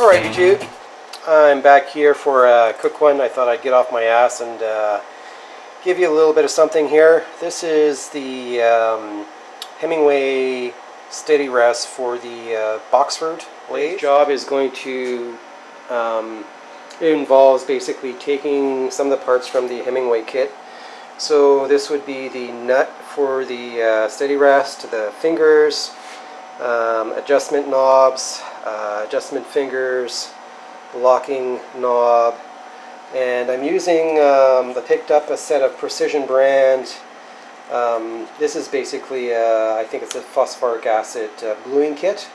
Alright YouTube, I'm back here for a quick one. I thought I'd get off my ass and give you a little bit of something here. This is the Hemingway steady rest for the Boxford AUD. The job is going to, it involves basically taking some of the parts from the Hemingway kit. So this would be the nut for the steady rest, the fingers, adjustment knobs, adjustment fingers, locking knob, and I'm using, I picked up a set of Precision brand. This is basically, I think it's a phosphoric acid bluing kit,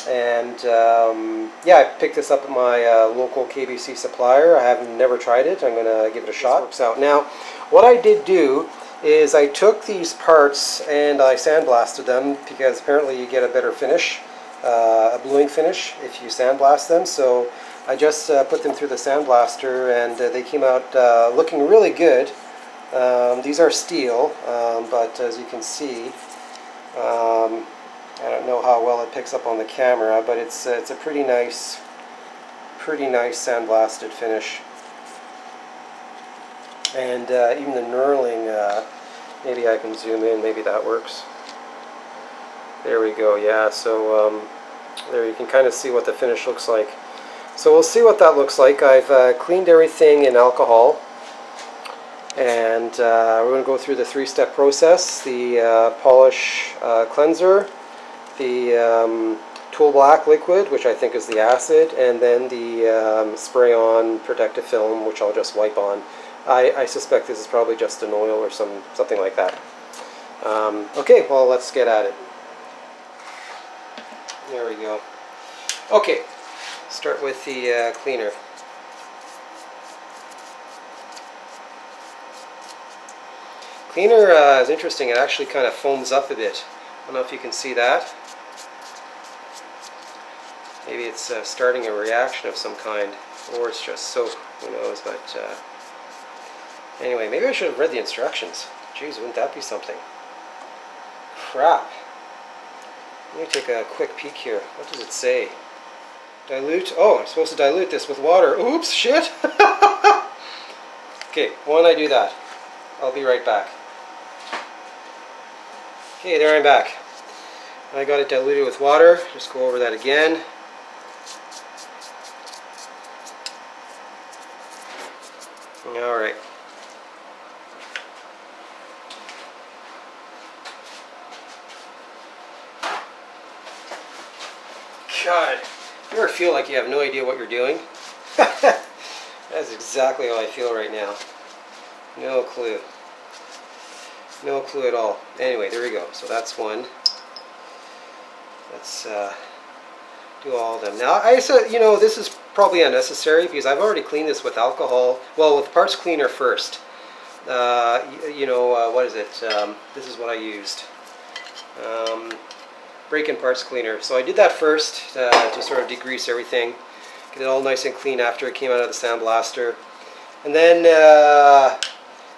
and yeah, I picked this up at my local KBC supplier. I have never tried it. I'm going to give it a shot. This works out. Now, what I did do is I took these parts and I sandblasted them, because apparently you get a better finish, a bluing finish, if you sandblast them. So I just put them through the sandblaster, and they came out looking really good. These are steel, but as you can see, I don't know how well it picks up on the camera, but it's a pretty nice sandblasted finish. And even the knurling, maybe I can zoom in, maybe that works. There we go, yeah, so there you can kind of see what the finish looks like. So we'll see what that looks like. I've cleaned everything in alcohol, and we're going to go through the three-step process: the polish cleanser, the tool black liquid, which I think is the acid, and then the spray-on protective film, which I'll just wipe on. I suspect this is probably just an oil or something like that. Okay, well, let's get at it. There we go. Okay, start with the cleaner. Cleaner is interesting. It actually kind of foams up a bit. I don't know if you can see that. Maybe it's starting a reaction of some kind, or it's just soap. Who knows? But anyway, maybe I should have read the instructions. Jeez, wouldn't that be something? Crap. Let me take a quick peek here. What does it say? Dilute. Oh, I'm supposed to dilute this with water. Oops, shit. Okay, when I do that, I'll be right back. Okay, there I'm back. I got it diluted with water. Just go over that again. Alright. God, you ever feel like you have no idea what you're doing? That's exactly how I feel right now. No clue. No clue at all. Anyway, there we go. So that's one. Let's do all of them. Now, you know, this is probably unnecessary because I've already cleaned this with alcohol. Well, with parts cleaner first. You know, what is it? This is what I used. Break-in parts cleaner. So I did that first to sort of degrease everything, get it all nice and clean after it came out of the sandblaster, and then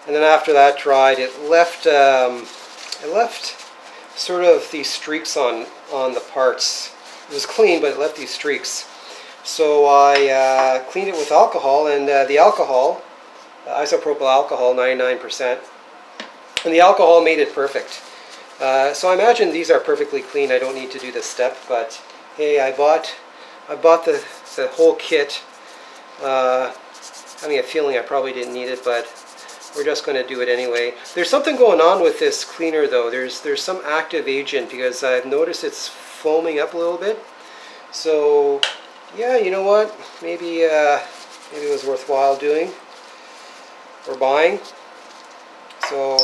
after that dried, it left sort of these streaks on the parts. It was clean, but it left these streaks. So I cleaned it with alcohol, and the alcohol, isopropyl alcohol, 99%, and the alcohol made it perfect. So I imagine these are perfectly clean. I don't need to do this step, but hey, I bought the whole kit. Having a feeling I probably didn't need it, but we're just going to do it anyway. There's something going on with this cleaner though. There's some active agent, because I've noticed it's foaming up a little bit. So yeah, you know what? Maybe it was worthwhile doing or buying. So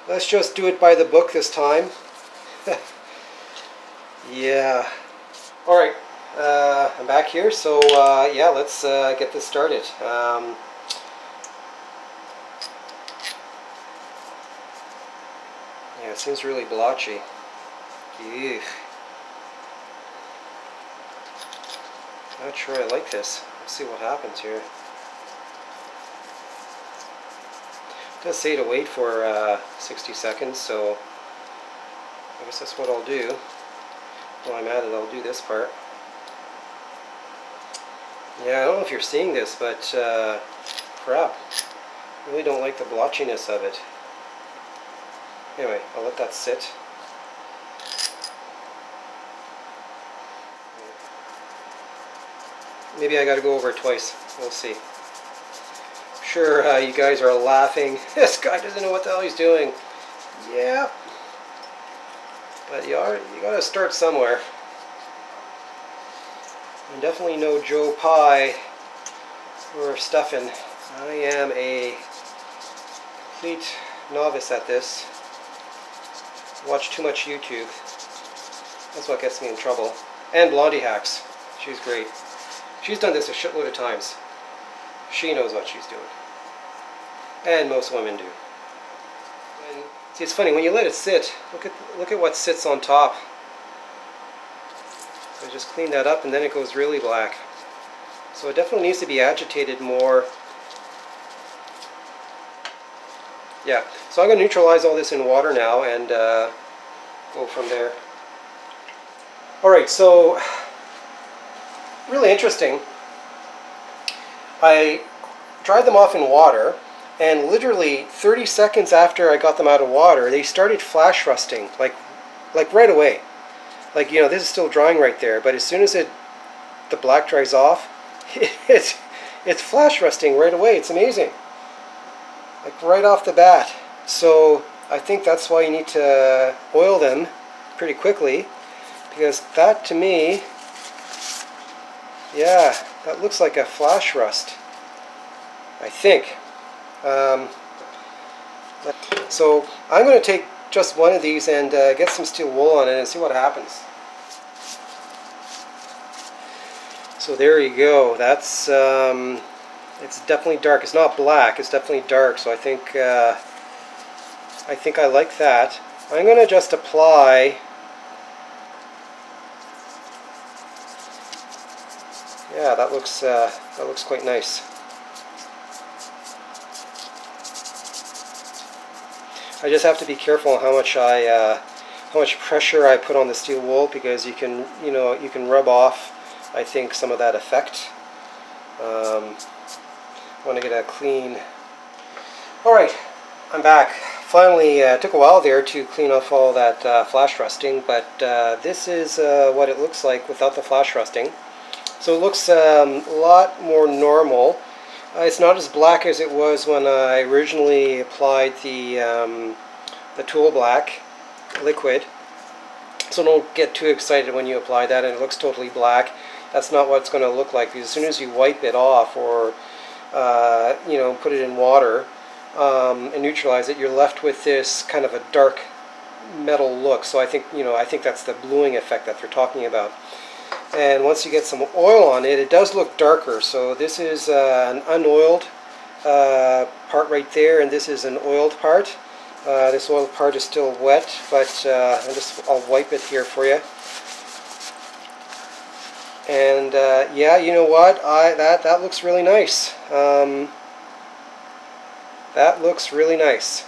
let's just do it by the book this time. Yeah. Alright, I'm back here, so yeah, let's get this started. Yeah, it seems really blotchy. Eugh. Not sure I like this. Let's see what happens here. It does say to wait for 60 seconds, so I guess that's what I'll do. While I'm at it, I'll do this part. Yeah, I don't know if you're seeing this, but crap. I really don't like the blotchiness of it. Anyway, I'll let that sit. Maybe I gotta go over it twice. We'll see. Sure, you guys are laughing. This guy doesn't know what the hell he's doing. Yeah. But you gotta start somewhere. I'm definitely no Joe Pie or stuffing. I am a complete novice at this. Watch too much YouTube. That's what gets me in trouble. And Blondie Hacks. She's great. She's done this a shitload of times. She knows what she's doing. And most women do. And, see, it's funny, when you let it sit, look at what sits on top. So just clean that up and then it goes really black. So it definitely needs to be agitated more. Yeah, so I'm going to neutralize all this in water now and go from there. Alright, so really interesting. I dried them off in water, and literally 30 seconds after I got them out of water, they started flash rusting, like right away. Like, you know, this is still drying right there, but as soon as the black dries off, it's flash rusting right away. It's amazing. Like right off the bat. So I think that's why you need to oil them pretty quickly, because that to me, yeah, that looks like a flash rust, I think. So I'm going to take just one of these and get some steel wool on it and see what happens. So there you go. That's it's definitely dark. It's not black. It's definitely dark. So I think I like that. I'm going to just apply. Yeah, that looks quite nice. I just have to be careful how much pressure I put on the steel wool, because you can rub off, I think, some of that effect. I want to get a clean. All right, I'm back. Finally, it took a while there to clean off all that flash rusting, but this is what it looks like without the flash rusting. So it looks a lot more normal. It's not as black as it was when I originally applied the tool black liquid. So don't get too excited when you apply that and it looks totally black. That's not what it's going to look like, because as soon as you wipe it off or put it in water and neutralize it, you're left with this kind of a dark metal look. So I think that's the bluing effect that they're talking about. And once you get some oil on it, it does look darker. So this is an unoiled part right there, and this is an oiled part. This oiled part is still wet, but I'll wipe it here for you. And yeah, you know what? That looks really nice. That looks really nice.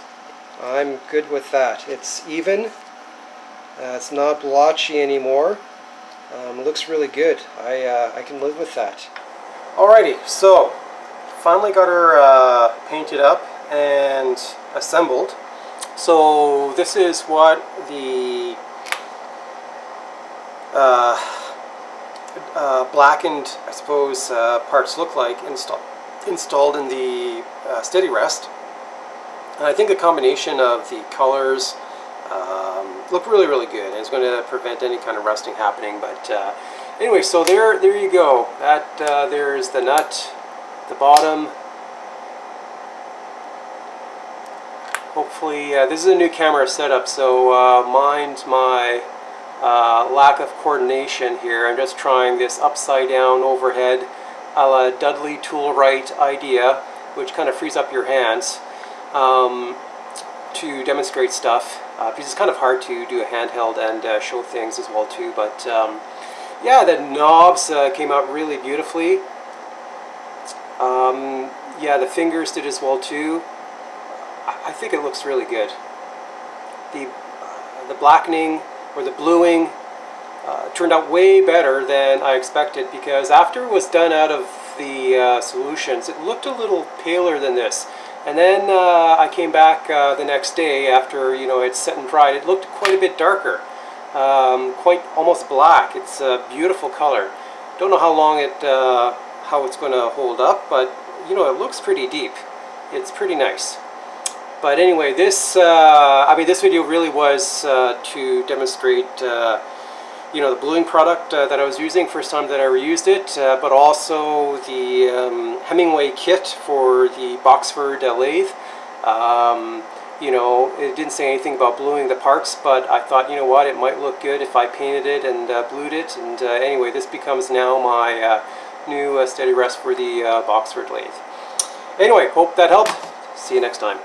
I'm good with that. It's even. It's not blotchy anymore. Looks really good. I can live with that. Alrighty, so finally got her painted up and assembled. So this is what the blackened, I suppose, parts look like installed in the steady rest. And I think the combination of the colors look really, really good, and it's going to prevent any kind of rusting happening. But anyway, so there you go. There's the nut, the bottom. Hopefully, this is a new camera setup, so mind my lack of coordination here. I'm just trying this upside down overhead a la Dudley Toolwright idea, which kind of frees up your hands to demonstrate stuff, because it's kind of hard to do a handheld and show things as well too. But yeah, the knobs came out really beautifully. Yeah, the fingers did as well too. I think it looks really good. The blackening or the bluing turned out way better than I expected, because after it was done out of the solutions, it looked a little paler than this. And then I came back the next day after it's set and dried. It looked quite a bit darker, quite almost black. It's a beautiful color. Don't know how long how it's going to hold up, but it looks pretty deep. It's pretty nice. But anyway, this this video really was to demonstrate the bluing product that I was using, first time that I ever used it, but also the Hemingway kit for the Boxford lathe. It didn't say anything about bluing the parts, but I thought, what, it might look good if I painted it and blued it. And anyway, this becomes now my new steady rest for the Boxford lathe. Anyway, hope that helped. See you next time.